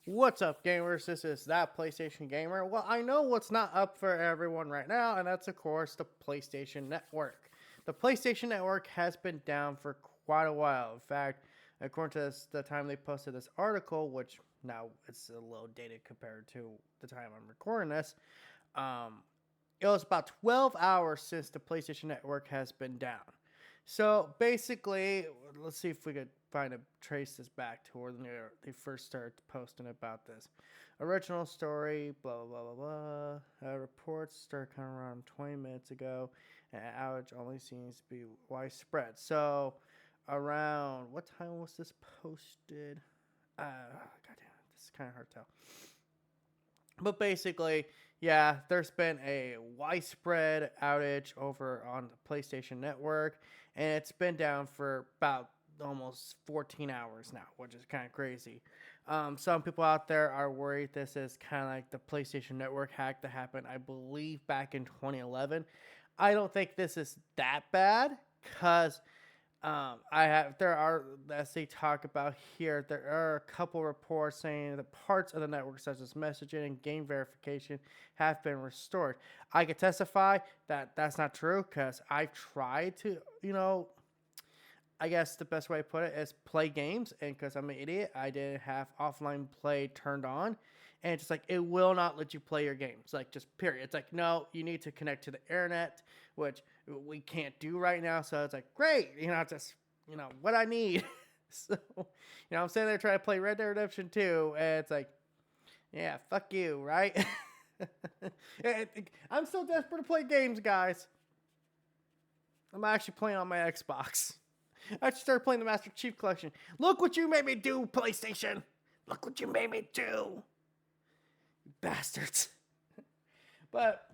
What's up, gamers? This is That PlayStation Gamer. Well, I know what's not up for everyone right now, and that's, of course, the PlayStation Network. The PlayStation Network has been down for quite a while. In fact, according to the time they posted this article, which now it's a little dated compared to the time I'm recording this, um, it was about 12 hours since the PlayStation Network has been down. So basically, let's see if we could find a trace this back to where they first started posting about this. Original story, blah blah blah blah blah. Reports started kind of around 20 minutes ago, and outage only seems to be widespread. So, around what time was this posted? Goddamn, this is kind of hard to tell. But basically, yeah, there's been a widespread outage over on the PlayStation Network, and it's been down for about almost 14 hours now, which is kind of crazy. Some people out there are worried this is kind of like the PlayStation Network hack that happened, I believe, back in 2011. I don't think this is that bad because there are, as they talk about here, there are a couple reports saying that parts of the network, such as messaging and game verification, have been restored. I can testify that that's not true because I've tried to, I guess the best way to put it is play games, and because I'm an idiot, I didn't have offline play turned on, and it's just like it will not let you play your games, like just period. It's like no, you need to connect to the internet, which we can't do right now. So it's like great, just what I need. So I'm sitting there trying to play Red Dead Redemption 2, and it's like, yeah, fuck you, right? I'm so desperate to play games, guys. I'm actually playing on my Xbox. I should start playing the Master Chief Collection. Look what you made me do, PlayStation. Look what you made me do. You bastards. But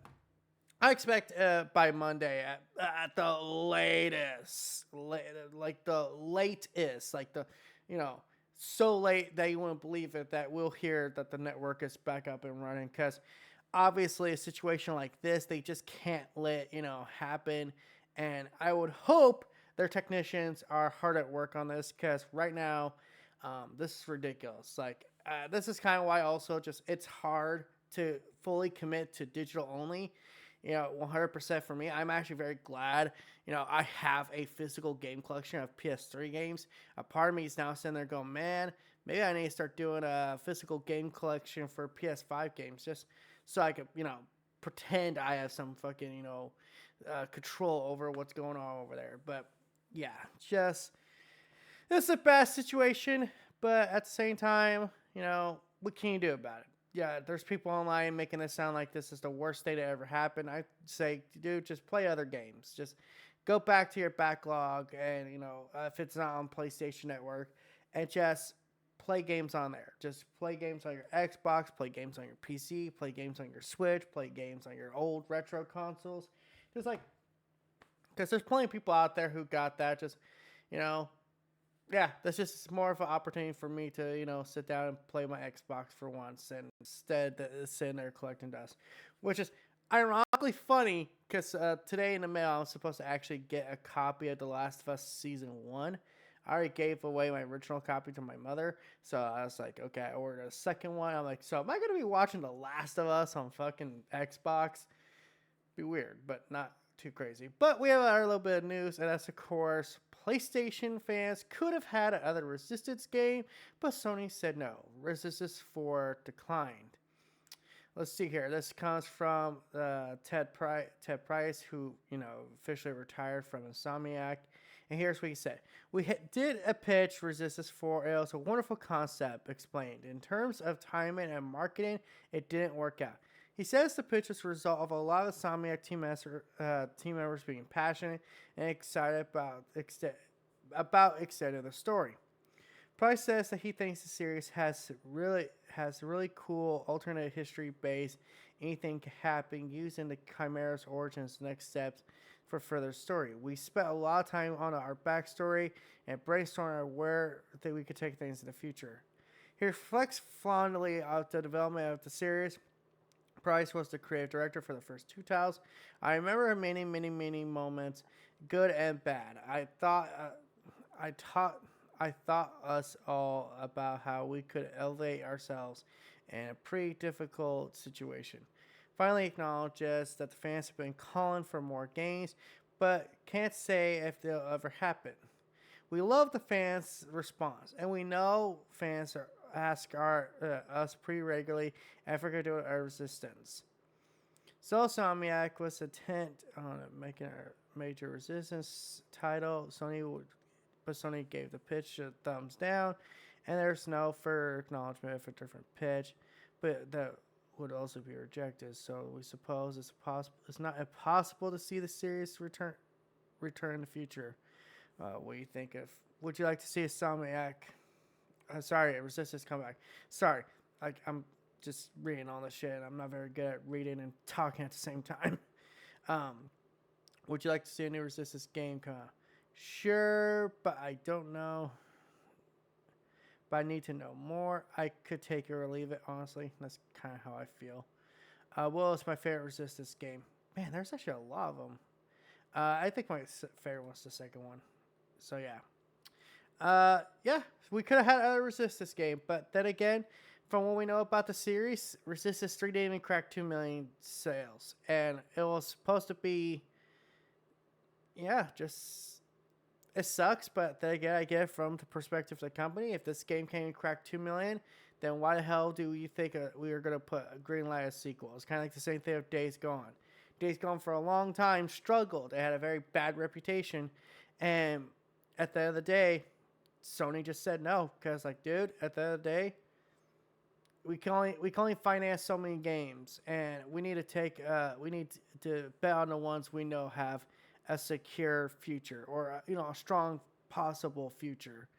I expect by Monday at the latest, like the latest, like the, so late that you wouldn't believe it, that we'll hear that the network is back up and running. Because obviously a situation like this, they just can't let, happen. And I would hope their technicians are hard at work on this because right now, this is ridiculous. Like, this is kind of why also just it's hard to fully commit to digital only. 100% for me. I'm actually very glad, I have a physical game collection of PS3 games. A part of me is now sitting there going, man, maybe I need to start doing a physical game collection for PS5 games just so I could, pretend I have some fucking, control over what's going on over there. But yeah, just it's a bad situation, but at the same time, what can you do about it? Yeah, there's people online making it sound like this is the worst thing to ever happen. I say, dude, just play other games. Just go back to your backlog, and if it's not on PlayStation Network, and just play games on there. Just play games on your Xbox, play games on your PC, play games on your Switch, play games on your old retro consoles. Just like, because there's plenty of people out there who got that. Just, yeah, that's just more of an opportunity for me to, sit down and play my Xbox for once, and instead sitting there collecting dust, which is ironically funny because today in the mail I was supposed to actually get a copy of The Last of Us Season 1. I already gave away my original copy to my mother, so I was like, okay, I ordered a second one. I'm like, so am I going to be watching The Last of Us on fucking Xbox? Be weird, but not too crazy. But we have our little bit of news, and that's, of course, PlayStation fans could have had another Resistance game, but Sony said no. Resistance 4 declined. Let's see here. This comes from Ted Price, who, officially retired from Insomniac. And here's what he said. We did a pitch, Resistance 4. It was a wonderful concept, explained. In terms of timing and marketing, it didn't work out. He says the pitch was a result of a lot of Insomniac team members being passionate and excited about extending the story. Price says that he thinks the series has really cool alternate history base. Anything can happen using the Chimera's origins next steps for further story. We spent a lot of time on our backstory and brainstorming where we could take things in the future. He reflects fondly on the development of the series. Price was the creative director for the first two titles. I remember many moments, good and bad. I thought I thought us all about how we could elevate ourselves in a pretty difficult situation. Finally acknowledges that the fans have been calling for more games, but can't say if they'll ever happen. We love the fans' response, and we know fans are ask us pretty regularly if we're gonna do our resistance. So Insomniac was intent on making a major resistance title. But Sony gave the pitch a thumbs down, and there's no further acknowledgement of a different pitch, but that would also be rejected. So we suppose it's not impossible to see the series return in the future. What do you think of? Would you like to see a Insomniac? Resistance come back. Sorry, I'm just reading all this shit. I'm not very good at reading and talking at the same time. Would you like to see a new Resistance game come out? Sure, but I don't know. But I need to know more. I could take it or leave it, honestly. That's kind of how I feel. Well, it's my favorite Resistance game. Man, there's actually a lot of them. I think my favorite one's the second one. So, yeah. Yeah, we could have had another Resistance game. But then again, from what we know about the series, Resistance 3 didn't even crack 2 million sales. And it was supposed to be, yeah, just... It sucks, but then again, I get it from the perspective of the company. If this game can't crack 2 million, then why the hell do you think we are going to put a green light as sequel? It's kind of like the same thing with Days Gone. Days Gone for a long time struggled. It had a very bad reputation. And at the end of the day, Sony just said no. Because, like, dude, at the end of the day, we can only finance so many games. And we need to bet on the ones we know have a secure future, or a strong possible future.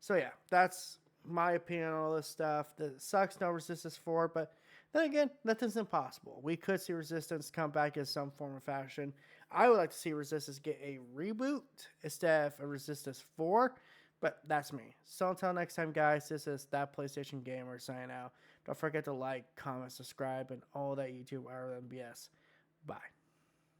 So yeah, that's my opinion on all this stuff. That sucks, no Resistance 4, but then again, nothing's impossible. We could see Resistance come back in some form or fashion. I would like to see Resistance get a reboot instead of a Resistance 4, but that's me. So until next time, guys, this is That PlayStation Gamer signing out. Don't forget to like, comment, subscribe, and all that YouTube RMBS. Bye.